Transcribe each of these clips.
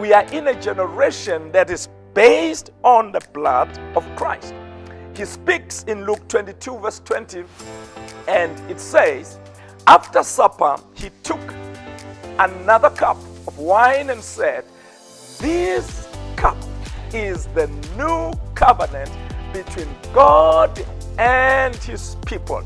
we are in a generation that is based on the blood of Christ. He speaks in Luke 22 verse 20, and it says, after supper, he took another cup of wine and said, this cup is the new covenant between God and his people.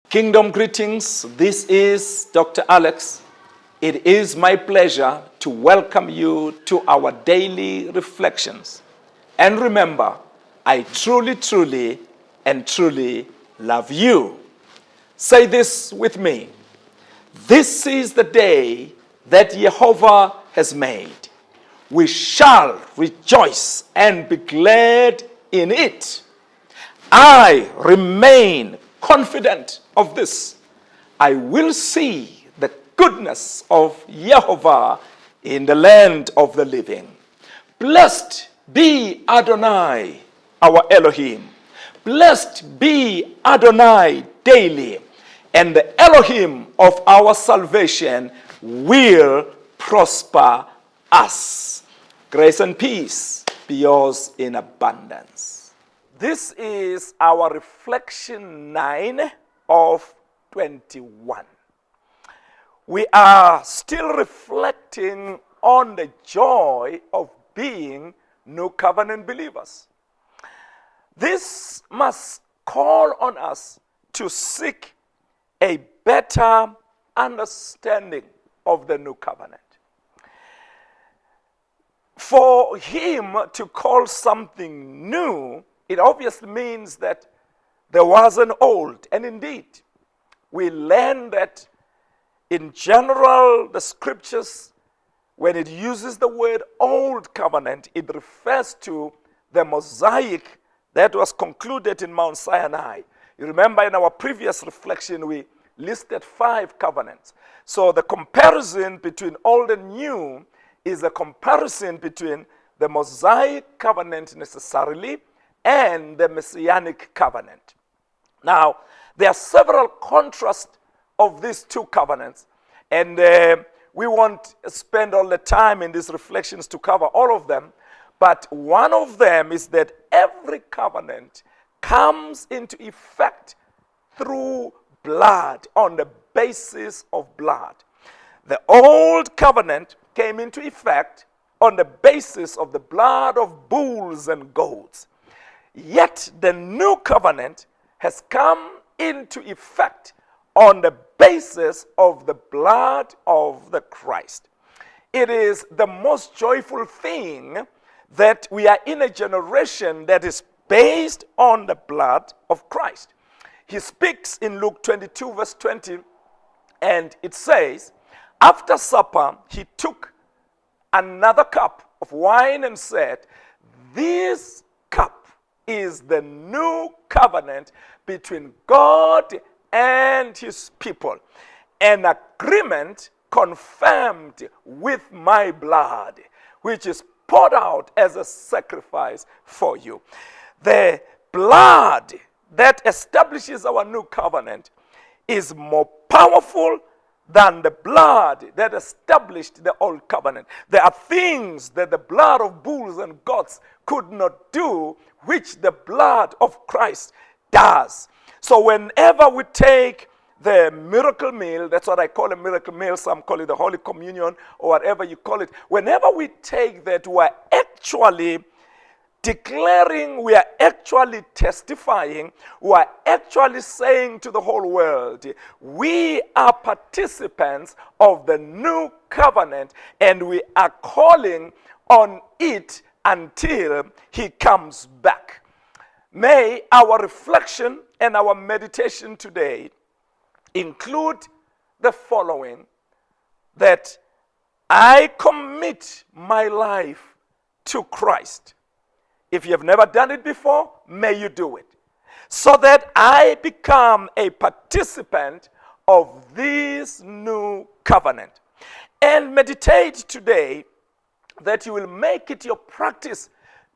Kingdom greetings. This is Dr. Alex. It is my pleasure to welcome you to our daily reflections. And remember, I truly love you. Say this with me. This is the day that Jehovah has made. We shall rejoice and be glad in it. I remain confident of this. I will see the goodness of Jehovah in the land of the living. Blessed be Adonai, our Elohim. Blessed be Adonai daily, and the Elohim of our salvation will prosper us. Grace and peace be yours in abundance. This is our reflection 9 of 21. We are still reflecting on the joy of being New Covenant believers. This must call on us to seek a better understanding of the New Covenant. For him to call something new, it obviously means that there was an old. And indeed, we learn that in general, the scriptures, when it uses the word old covenant, it refers to the Mosaic that was concluded in Mt Sinai. You remember in our previous reflection, we listed 5 covenants. So the comparison between old and new is a comparison between the Mosaic covenant necessarily and the Messianic covenant. Now, there are several contrasts of these two covenants, and we won't spend all the time in these reflections to cover all of them, but one of them is that every covenant comes into effect through blood, on the basis of blood. The old covenant came into effect on the basis of the blood of bulls and goats. Yet the new covenant has come into effect on the basis of the blood of the Christ. It is the most joyful thing that we are in a generation that is based on the blood of Christ. He speaks in Luke 22 verse 20, and it says, after supper, he took another cup of wine and said, this cup is the new covenant between God and his people, an agreement confirmed with my blood, which is poured out as a sacrifice for you. The blood that establishes our new covenant is more powerful than the blood that established the old covenant. There are things that the blood of bulls and goats could not do, which the blood of Christ does. So whenever we take the miracle meal, that's what I call a miracle meal, some call it the Holy Communion or whatever you call it. Whenever we take that, we're actually declaring, we are actually testifying, we are actually saying to the whole world, we are participants of the new covenant, and we are calling on it until he comes back. May our reflection and our meditation today include the following: that I commit my life to Christ. If you have never done it before, may you do it, so that I become a participant of this new covenant. And meditate today that you will make it your practice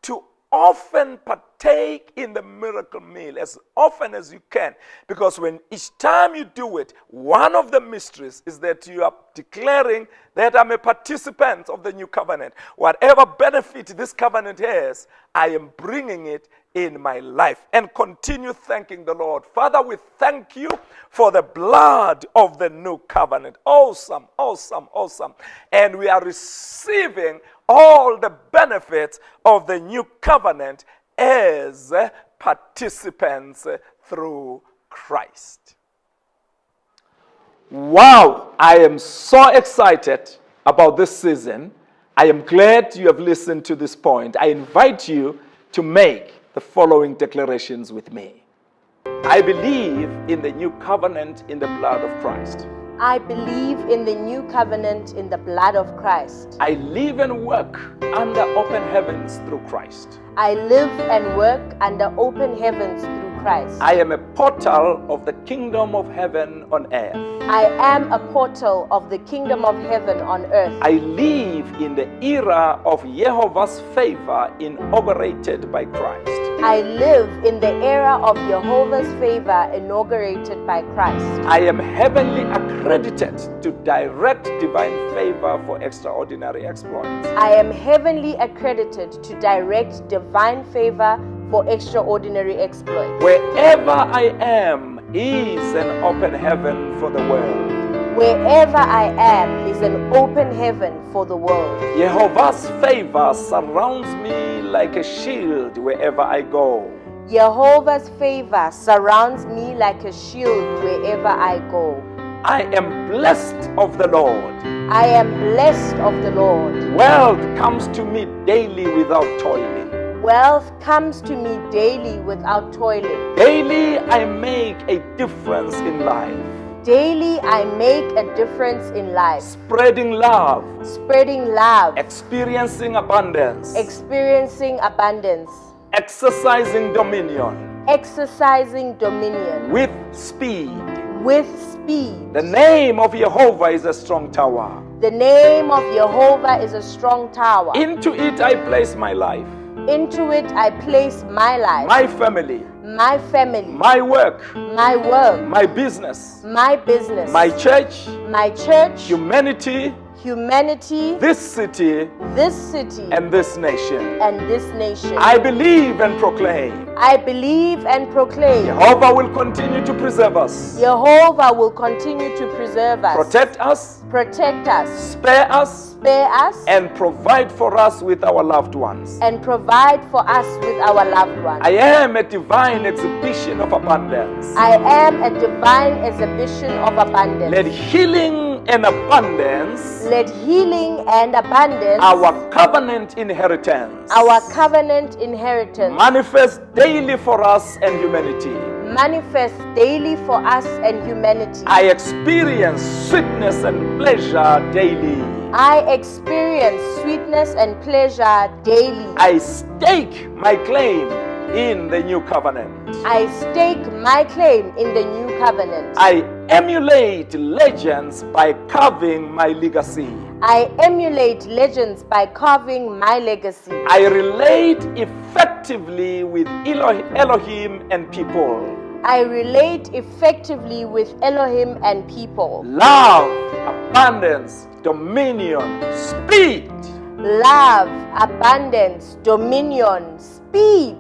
to often participate partake in the miracle meal as often as you can, because when each time you do it, one of the mysteries is that you are declaring that I'm a participant of the new covenant. Whatever benefit this covenant has, I am bringing it in my life. And continue thanking the Lord. Father, we thank you for the blood of the new covenant. Awesome, awesome, awesome. And we are receiving all the benefits of the new covenant as participants through Christ. Wow, I am so excited about this season. I am glad you have listened to this point. I invite you to make the following declarations with me. I believe in the new covenant in the blood of Christ. I believe in the new covenant in the blood of Christ. I live and work under open heavens through Christ. I live and work under open heavens through Christ. I am a portal of the kingdom of heaven on earth. I am a portal of the kingdom of heaven on earth. I live in the era of Jehovah's favor inaugurated by Christ. I live in the era of Jehovah's favor inaugurated by Christ. I am heavenly accredited to direct divine favor for extraordinary exploits. I am heavenly accredited to direct divine favor for extraordinary exploits. Wherever I am is an open heaven for the world. Wherever I am is an open heaven for the world. Jehovah's favor surrounds me like a shield wherever I go. Jehovah's favor surrounds me like a shield wherever I go. I am blessed of the Lord. I am blessed of the Lord. Wealth comes to me daily without toiling. Wealth comes to me daily without toiling. Daily I make a difference in life. Daily I make a difference in life. Spreading love. Spreading love. Experiencing abundance. Experiencing abundance. Exercising dominion. Exercising dominion. With speed. With speed. The name of Jehovah is a strong tower. The name of Jehovah is a strong tower. Into it I place my life. Into it I place my life. My family. My family. My work. My work. My business. My business. My church. My church. Humanity. Humanity. This city. This city. And this nation. And this nation. I believe and proclaim. I believe and proclaim. Jehovah will continue to preserve us. Jehovah will continue to preserve us. Protect us. Protect us. Spare us. Spare us. And provide for us with our loved ones. And provide for us with our loved ones. I am a divine exhibition of abundance. I am a divine exhibition of abundance. Let healing and abundance. Let healing and abundance. Our covenant inheritance. Our covenant inheritance. Manifest daily for us and humanity. Manifest daily for us and humanity. I experience sweetness and pleasure daily. I experience sweetness and pleasure daily. I stake my claim in the new covenant. I stake my claim in the new covenant. I emulate legends by carving my legacy. I emulate legends by carving my legacy. I relate effectively with Elohim and people. I relate effectively with Elohim and people. Love, abundance, dominion, speed. Love, abundance, dominion, speed.